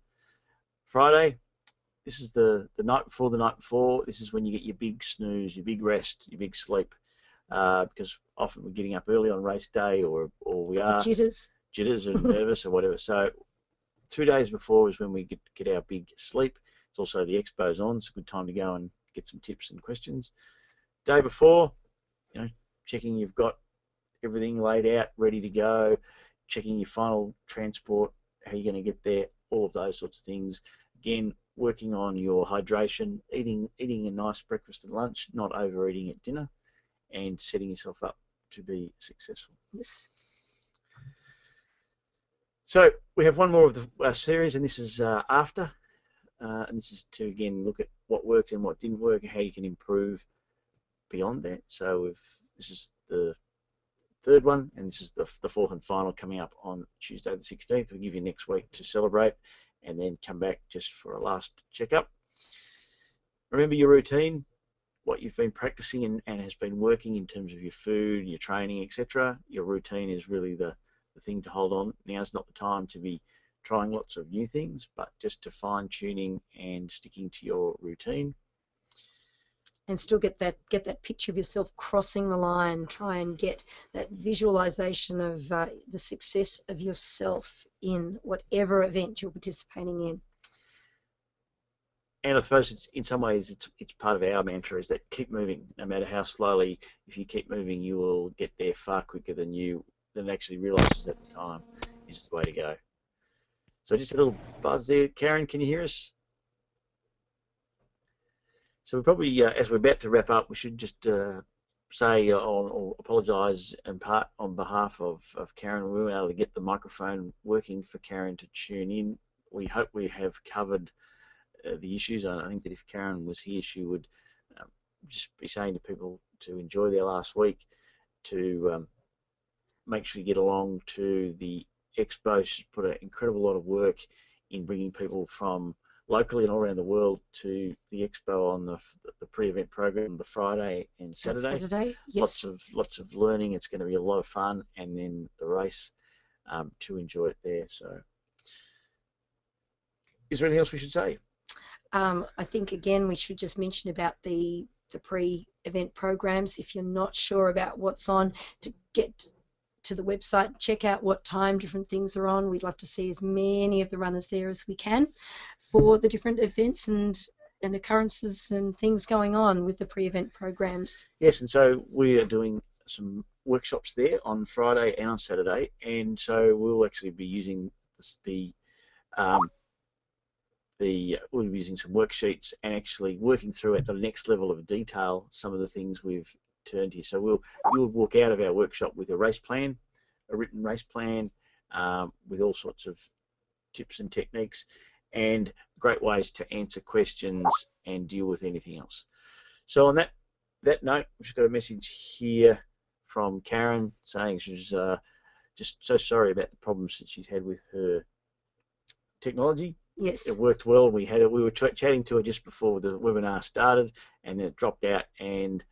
Friday, this is the night before. This is when you get your big snooze, your big rest, your big sleep, because often we're getting up early on race day or we are jitters and nervous or whatever. So 2 days before is when we get our big sleep. It's also the expo's on. It's a good time to go and get some tips and questions. Day before, checking you've got everything laid out, ready to go, checking your final transport, how you're going to get there, all of those sorts of things. Again, working on your hydration, eating a nice breakfast and lunch, not overeating at dinner, and setting yourself up to be successful. Yes. So we have one more of the series, and this is after, and this is to again look at what worked and what didn't work, and how you can improve beyond that. So this is the third one, and this is the fourth and final coming up on Tuesday the 16th. We'll give you next week to celebrate, and then come back just for a last checkup. Remember your routine, what you've been practicing and has been working in terms of your food, your training, etc. Your routine is really the thing to hold on. Now's not the time to be trying lots of new things, but just to fine-tuning and sticking to your routine. And still get that picture of yourself crossing the line. Try and get that visualization of the success of yourself in whatever event you're participating in. And I suppose in some ways it's part of our mantra, is that keep moving. No matter how slowly, if you keep moving, you will get there far quicker than actually realises at the time is the way to go. So just a little buzz there. Karen, can you hear us? So we probably, as we're about to wrap up, we should just say or apologise in part on behalf of Karen. We weren't able to get the microphone working for Karen to tune in. We hope we have covered the issues. I think that if Karen was here, she would just be saying to people to enjoy their last week, to make sure you get along to the expo. She's put an incredible lot of work in bringing people from locally and all around the world to the expo on the pre-event program, the Friday and Saturday. Yes. Lots of learning. It's going to be a lot of fun, and then the race to enjoy it there. So, is there anything else we should say? I think again we should just mention about the pre-event programs. If you're not sure about what's on, to get to the website, check out what time different things are on. We'd love to see as many of the runners there as we can for the different events and occurrences and things going on with the pre-event programs. Yes, and so we are doing some workshops there on Friday and on Saturday, and so we'll actually be using we'll be using some worksheets and actually working through at the next level of detail some of the things we've turned here. So we'll walk out of our workshop with a race plan, a written race plan, with all sorts of tips and techniques and great ways to answer questions and deal with anything else. So on that note, we've just got a message here from Karen saying she's just so sorry about the problems that she's had with her technology. Yes. It worked well. We were chatting to her just before the webinar started, and then it dropped out and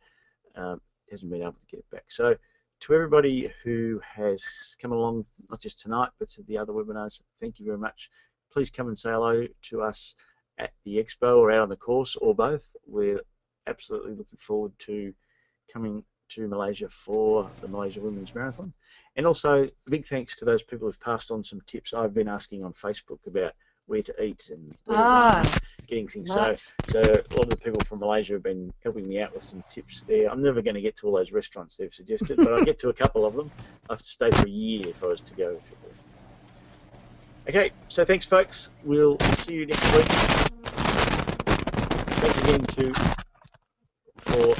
hasn't been able to get it back. So to everybody who has come along, not just tonight, but to the other webinars, thank you very much. Please come and say hello to us at the expo or out on the course or both. We're absolutely looking forward to coming to Malaysia for the Malaysia Women's Marathon. And also, big thanks to those people who've passed on some tips. I've been asking on Facebook about where to eat and where to run, getting things. Nice. So a lot of the people from Malaysia have been helping me out with some tips there. I'm never going to get to all those restaurants they've suggested, but I'll get to a couple of them. I have to stay for a year if I was to go. Okay, so thanks, folks. We'll see you next week. Thanks again for all.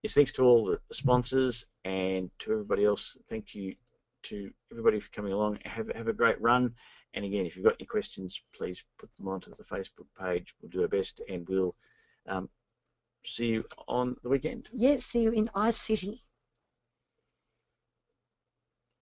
Yes, thanks to all the sponsors and to everybody else. Thank you to everybody for coming along. Have a great run. And again, if you've got any questions, please put them onto the Facebook page. We'll do our best, and we'll see you on the weekend. Yes, see you in Ice City.